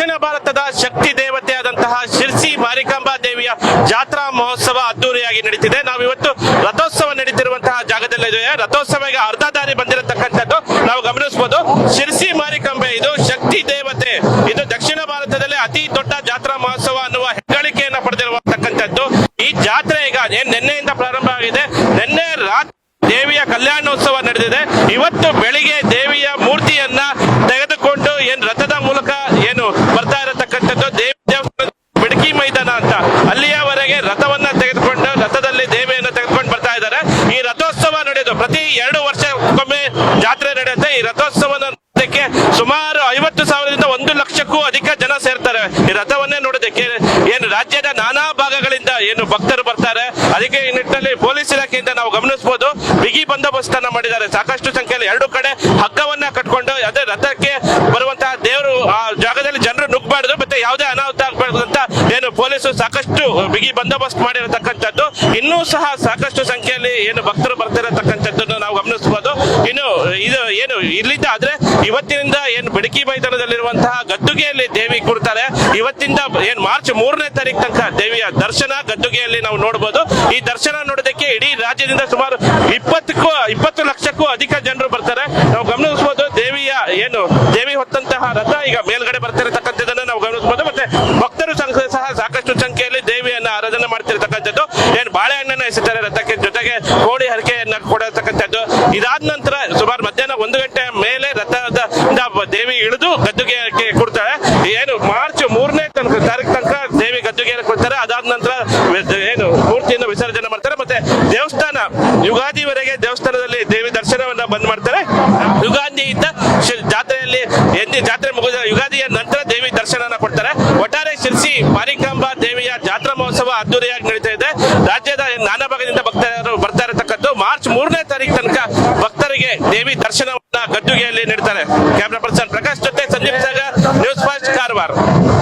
ದಕ್ಷಿಣ ಭಾರತದ ಶಕ್ತಿ ದೇವತೆಯಾದಂತಹ ಶಿರ್ಸಿ ಮಾರಿಕಾಂಬಾ ದೇವಿಯ ಜಾತ್ರಾ ಮಹೋತ್ಸವ ಅದ್ದೂರಿಯಾಗಿ ನಡೀತಿದೆ. ನಾವಿವತ್ತು ರಥೋತ್ಸವ ನಡೀತಿರುವಂತಹ ಜಾಗದಲ್ಲಿದ್ದೇವೆ. ರಥೋತ್ಸವಕ್ಕೆ ಅರ್ಧ ದಾರಿ ಬಂದಿರತಕ್ಕಂಥದ್ದು ನಾವು ಗಮನಿಸಬಹುದು. ಶಿರ್ಸಿ ಮಾರಿಕಾಂಬೆ ಇದು ಶಕ್ತಿ ದೇವತೆ. ಇದು ದಕ್ಷಿಣ ಭಾರತದಲ್ಲಿ ಅತಿ ದೊಡ್ಡ ಜಾತ್ರಾ ಮಹೋತ್ಸವ ಅನ್ನುವ ಹೆಗ್ಗಳಿಕೆಯನ್ನ ಪಡೆದಿರುವತಕ್ಕಂಥದ್ದು. ಈ ಜಾತ್ರೆ ಈಗ ನಿನ್ನೆಯಿಂದ ಪ್ರಾರಂಭ ಆಗಿದೆ. ನಿನ್ನೆ ರಾತ್ರಿ ದೇವಿಯ ಕಲ್ಯಾಣೋತ್ಸವ ನಡೆದಿದೆ. ಇವತ್ತು ಬೆಳಿಗ್ಗೆ ದೇವಿಯ ಮೂರ್ತಿಯನ್ನ ತೆಗೆದುಕೊಂಡು ರಥದ ಮೂಲಕ ಬರ್ತಾ ಇರತಕ್ಕಂಥದ್ದು ದೇವಿ ದೇವಸ್ಥಾನ ಬಿಡಕಿ ಮೈದಾನ ಅಂತ ಅಲ್ಲಿಯವರೆಗೆ ರಥವನ್ನ ತೆಗೆದುಕೊಂಡು ರಥದಲ್ಲಿ ದೇವಿಯನ್ನ ತೆಗೆದುಕೊಂಡು ಬರ್ತಾ ಇದ್ದಾರೆ. ಈ ರಥೋತ್ಸವ ನಡೆಯೋದು ಪ್ರತಿ 2 ವರ್ಷಕ್ಕೊಮ್ಮೆ ಜಾತ್ರೆ ನಡೆಯುತ್ತೆ. ಈ ರಥೋತ್ಸವ ನೋಡೋದಕ್ಕೆ ಸುಮಾರು 50,000ದಿಂದ 1 ಲಕ್ಷಕ್ಕೂ ಅಧಿಕ ಜನ ಸೇರ್ತಾರೆ. ಈ ರಥವನ್ನೇ ನೋಡೋದಕ್ಕೆ ರಾಜ್ಯದ ನಾನಾ ಭಾಗಗಳಿಂದ ಭಕ್ತರು ಬರ್ತಾರೆ. ಅದಕ್ಕೆ ಈ ನಿಟ್ಟಿನಲ್ಲಿ ಪೊಲೀಸ್ ಇಲಾಖೆಯಿಂದ ನಾವು ಗಮನಿಸಬಹುದು, ಬಿಗಿ ಬಂದೋಬಸ್ತ್ ಅನ್ನ ಮಾಡಿದ್ದಾರೆ. ಸಾಕಷ್ಟು ಸಂಖ್ಯೆಯಲ್ಲಿ 2 ಕಡೆ ಹಗ್ಗವನ್ನ ಕಟ್ಕೊಂಡು ಅದೇ ರಥಕ್ಕೆ ಬರುವಂತಹ ದೇವರು ಆ ಜಾಗದಲ್ಲಿ ಜನರು ನುಗ್ಗಬಾರ್ದು ಮತ್ತೆ ಯಾವುದೇ ಅನಾಹುತ ಆಗಬಾರ್ದು ಅಂತ ಪೊಲೀಸರು ಸಾಕಷ್ಟು ಬಿಗಿ ಬಂದೋಬಸ್ತ್ ಮಾಡಿರತಕ್ಕಂಥದ್ದು. ಇನ್ನೂ ಸಹ ಸಾಕಷ್ಟು ಸಂಖ್ಯೆಯಲ್ಲಿ ಭಕ್ತರು ಬರ್ತಿರತಕ್ಕಂಥದ್ದನ್ನು ನಾವು ಗಮನಿಸಬಹುದು. ಇನ್ನು ಇದು ಇಲ್ಲಿಂದ ಆದ್ರೆ ಇವತ್ತಿನಿಂದ ಬಿಡಕಿ ಮೈದಾನದಲ್ಲಿರುವಂತಹ ಗದ್ದುಗೆಯಲ್ಲಿ ದೇವಿ ಕೂರ್ತಾರೆ. ಇವತ್ತಿಂದ ಮಾರ್ಚ್ 3ನೇ ತಾರೀಕು ತನಕ ದೇವಿಯ ದರ್ಶನ ಗದ್ದುಗೆಯಲ್ಲಿ ನಾವು ನೋಡಬಹುದು. ಈ ದರ್ಶನ ನೋಡೋದಕ್ಕೆ ಇಡೀ ರಾಜ್ಯದಿಂದ ಸುಮಾರು 20 ಲಕ್ಷಕ್ಕೂ ಅಧಿಕ ಜನರು ಬರ್ತಾರೆ. ನಾವು ಗಮನಿಸಬಹುದು ದೇವಿಯ ದೇವಿ ಹೊತ್ತಂತಹ ರಥ ಈಗ ಮೇಲ್ಗಡೆ ಬರ್ತಿರತಕ್ಕಂಥದ್ದನ್ನು ನಾವು ಗಮನಿಸಬಹುದು. ಮತ್ತೆ ಭಕ್ತರು ಸಹ ಸಾಕಷ್ಟು ಸಂಖ್ಯೆಯಲ್ಲಿ ದೇವಿಯನ್ನ ಆರಾಧನೆ ಮಾಡ್ತಿರ್ತಕ್ಕಂಥದ್ದು. ಬಾಳೆಹಣ್ಣನ್ನ ಎಸೆತಾರೆ ರಥಕ್ಕೆ, ಜೊತೆಗೆ ಕೋಡಿ ಹರಕೆಯನ್ನ ಕೊಡತಕ್ಕಂಥದ್ದು. ಇದಾದ ನಂತರ ಸುಮಾರು ಮಧ್ಯಾಹ್ನ 1 ಗಂಟೆ ಮೇಲೆ ರಥದ ದೇವಿ ಇಳಿದು ಗದ್ದುಗೆಗೆ ಕೊಡ್ತಾರೆ. ಮಾರ್ಚ್ 3ನೇ ತಾರೀಕು ತನಕ ದೇವಿ ಗದ್ದುಗೆಯನ್ನು ಕೊಡ್ತಾರೆ. ಅದಾದ ನಂತರ ಮೂರ್ತಿಯನ್ನು ವಿಸರ್ಜನೆ ಮಾಡ್ತಾರೆ. ಮತ್ತೆ ದೇವಸ್ಥಾನ ಯುಗಾದಿವರೆಗೆ ದೇವಸ್ಥಾನದಲ್ಲಿ ದೇವಿ ದರ್ಶನವನ್ನ ಬಂದ್ ಮಾಡ್ತಾರೆ. ಯುಗಾದಿಯಿಂದ ಜಾತ್ರೆಯಲ್ಲಿ ಜಾತ್ರೆ ಮುಗಿದ ಯುಗಾದಿಯ ನಂತರ ದೇವಿ ದರ್ಶನ ಕೊಡ್ತಾರೆ. ಒಟ್ಟಾರೆ ಶಿರ್ಸಿ ಮಾರಿಕಾಂಬಾ ದೇವಿಯ ಜಾತ್ರಾ ಮಹೋತ್ಸವ ಅದ್ದೂರಿಯಾಗಿ ನಡೀತಾ ಇದೆ. ರಾಜ್ಯದ ನಾನಾ ಭಾಗದಿಂದ ಭಕ್ತರು ಬರ್ತಾ ಇರತಕ್ಕದ್ದು. ಮಾರ್ಚ್ 3ನೇ ತಾರೀಕು ತನಕ ಭಕ್ತರಿಗೆ ದೇವಿ ದರ್ಶನವನ್ನ ಗದ್ದುಗೆಯಲ್ಲಿ ನೀಡ್ತಾರೆ. ಕ್ಯಾಮರಾ ಪರ್ಸನ್ ಪ್ರಕಾಶ್ ಜೊತೆ ಸಂದೀಪ್ ಸಾಗರ್, ನ್ಯೂಸ್ ಫಸ್ಟ್, ಕಾರವಾರ.